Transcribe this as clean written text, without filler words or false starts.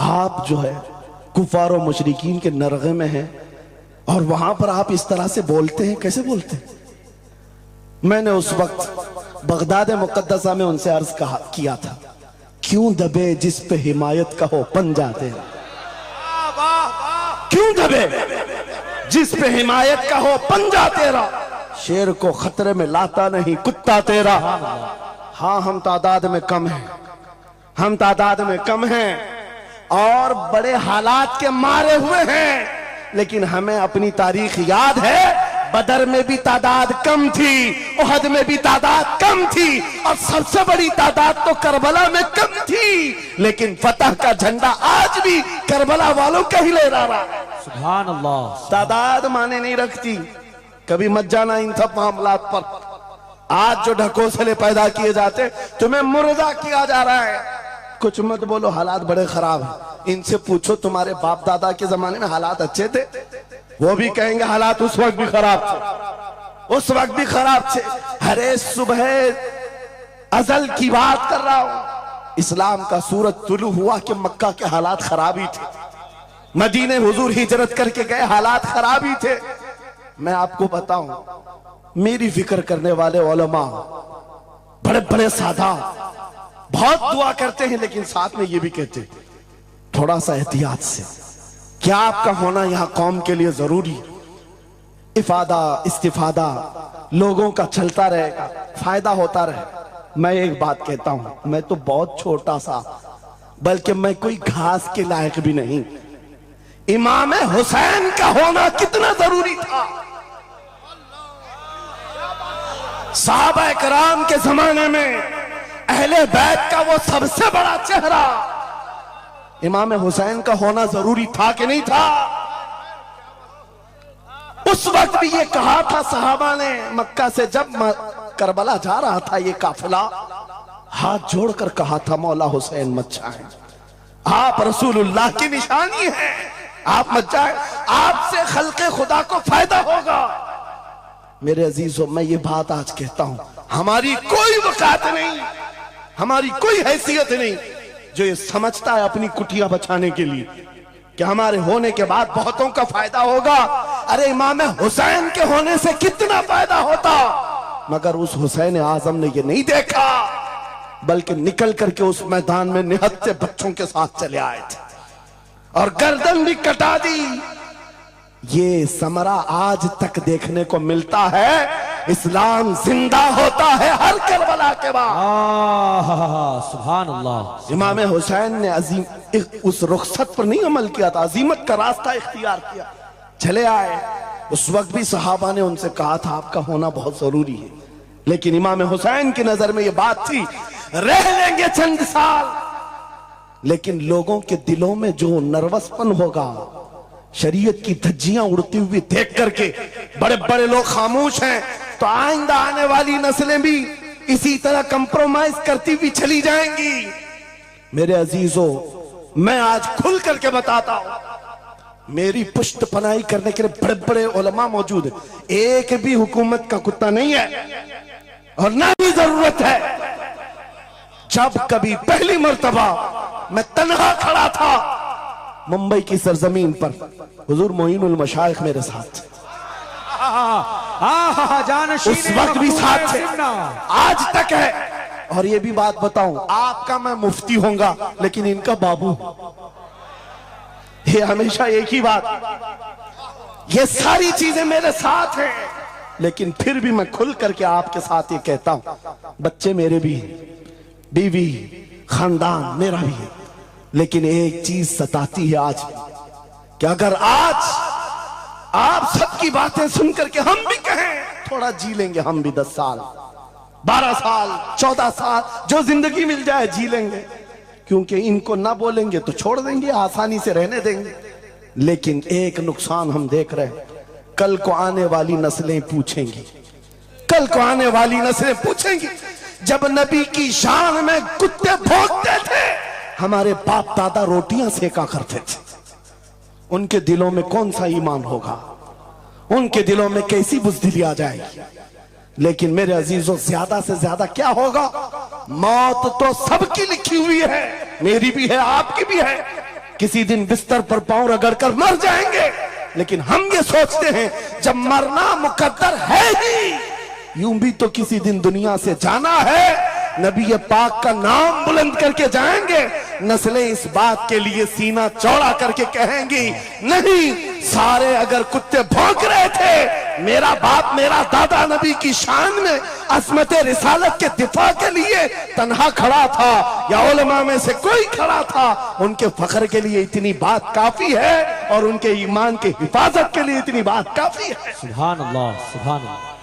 आप जो है कुफार और मुशरिकीन के नरगे में हैं और वहां पर आप इस तरह से बोलते हैं, कैसे बोलते हैं? मैंने उस वक्त बगदाद मुकद्दसा में उनसे अर्ज किया था, क्यों दबे जिस पे हिमायत का हो पंजा तेरा, क्यों दबे जिस पे हिमायत का हो पंजा तेरा, शेर को खतरे में लाता नहीं कुत्ता तेरा। हाँ, हम तादाद में कम हैं, हम तादाद में कम हैं और बड़े हालात के मारे हुए हैं, लेकिन हमें अपनी तारीख याद है। बदर में भी तादाद कम थी, उहद में भी तादाद कम थी और सबसे बड़ी तादाद तो करबला में कम थी, लेकिन फतह का झंडा आज भी करबला वालों का ही लहरा रहा है। सुभान अल्लाह। तादाद माने नहीं रखती, कभी मत जाना इन सब मामलात पर। आज जो ढकोसले पैदा किए जाते, तुम्हें मुर्दा किया जा रहा है। कुछ मत बोलो, हालात बड़े खराब हैं। इनसे पूछो तुम्हारे बाप दादा के जमाने में हालात अच्छे थे, वो भी कहेंगे हालात उस वक्त भी खराब थे, उस वक्त भी खराब थे। हरे सुबह अजल की बात कर रहा हूं, इस्लाम का सूरज तुलू हुआ कि मक्का के हालात खराब ही थे, मदीने हुजूर हिजरत करके गए, हालात खराब ही थे। मैं आपको बताऊं, मेरी फिक्र करने वाले उलमा बड़े बड़े सादा बहुत दुआ करते हैं, लेकिन साथ में ये भी कहते हैं थोड़ा सा एहतियात से, क्या आपका होना यहां कौम के लिए जरूरी, इफादा इस्तिफादा लोगों का चलता रहेगा, फायदा होता रहे। मैं एक बात कहता हूं, मैं तो बहुत छोटा सा, बल्कि मैं कोई घास के लायक भी नहीं। इमाम हुसैन का होना कितना जरूरी था। सहाबा कराम के जमाने में अहले बैत का वो सबसे बड़ा चेहरा इमाम हुसैन का होना जरूरी था कि नहीं था? उस वक्त भी ये कहा था सहाबा ने, मक्का से जब करबला जा रहा था ये काफिला, हाथ जोड़कर कहा था मौला हुसैन मत जाए, आप रसूलुल्लाह की निशानी है, आप मत जाए, आपसे खल्के खुदा को फायदा होगा। मेरे अजीजों, मैं ये बात आज कहता हूं, हमारी कोई वकात नहीं, हमारी कोई हैसियत नहीं जो ये समझता है अपनी कुटिया बचाने के लिए कि हमारे होने के बाद बहुतों का फायदा होगा। अरे इमाम हुसैन के होने से कितना फायदा होता, मगर उस हुसैन आजम ने ये नहीं देखा, बल्कि निकल करके उस मैदान में निहत्थे बच्चों के साथ चले आए थे और गर्दन भी कटा दी। ये समरा आज तक देखने को मिलता है। इस्लाम जिंदा होता है हर करबला के बाद। सुभान अल्लाह। इमाम हुसैन ने अजीम उस रुखसत पर नहीं अमल किया था, अजीमत का रास्ता इख्तियार किया, चले आए। उस वक्त भी सहाबा ने उनसे कहा था आपका होना बहुत जरूरी है, लेकिन इमाम हुसैन की नजर में यह बात थी रह लेंगे चंद साल, लेकिन लोगों के दिलों में जो नर्वसपन होगा, शरीयत की धज्जियां उड़ती हुई देख करके बड़े बड़े लोग खामोश हैं, तो आइंदा आने वाली नस्लें भी इसी तरह कंप्रोमाइज करती हुई चली जाएंगी। मेरे अजीजों, मैं आज खुल करके बताता हूं, मेरी पुष्ट पनाही करने के लिए बड़े बड़े उलमा मौजूद है, एक भी हुकूमत का कुत्ता नहीं है और ना भी जरूरत है। जब कभी पहली मर्तबा मैं तन्हा खड़ा था मुंबई की सरजमीन पर, हुजूर मोइनुल मशाइख मेरे साथ, उस वक्त भी साथ थे, आज तक है। और ये भी बात बताऊं, आपका मैं मुफ्ती होऊंगा लेकिन इनका बाबू, ये हमेशा एक ही बात, ये सारी चीजें मेरे साथ हैं, लेकिन फिर भी मैं खुल करके आपके साथ ये कहता हूं, बच्चे मेरे भी हैं, बीवी खानदान मेरा भी है, लेकिन एक चीज सताती है आज कि अगर आज आप सबकी बातें सुन करके हम भी कहें थोड़ा जी लेंगे, हम भी 10 साल 12 साल 14 साल जो जिंदगी मिल जाए जी लेंगे, क्योंकि इनको ना बोलेंगे तो छोड़ देंगे, आसानी से रहने देंगे। लेकिन एक नुकसान हम देख रहे हैं, कल को आने वाली नस्लें पूछेंगी, कल को आने वाली नस्लें पूछेंगी, जब नबी की शान में कुत्ते भौंकते थे, हमारे बाप दादा रोटियां सेका करते थे, उनके दिलों में कौन सा ईमान होगा, उनके दिलों में कैसी बुज़दिली आ जाएगी। लेकिन मेरे अजीजों, ज्यादा से ज्यादा क्या होगा, मौत तो सबकी लिखी हुई है, मेरी भी है आपकी भी है, किसी दिन बिस्तर पर पांव रगड़कर मर जाएंगे, लेकिन हम ये सोचते हैं जब मरना मुकद्दर है ही, यूं भी तो किसी दिन दुनिया से जाना है। नबी पाक का नाम बुलंद करके जाएंगे, नस्लें इस बात के लिए सीना चौड़ा करके कहेंगी, नहीं सारे अगर कुत्ते भौंक रहे थे, मेरा बाप मेरा दादा नबी की शान में असमत रिसालत के दिफा के लिए तन्हा खड़ा था या उलमा में से कोई खड़ा था, उनके फख्र के लिए इतनी बात काफी है और उनके ईमान के हिफाजत के लिए इतनी बात काफी है। सुभान अल्लाह, सुभान अल्लाह।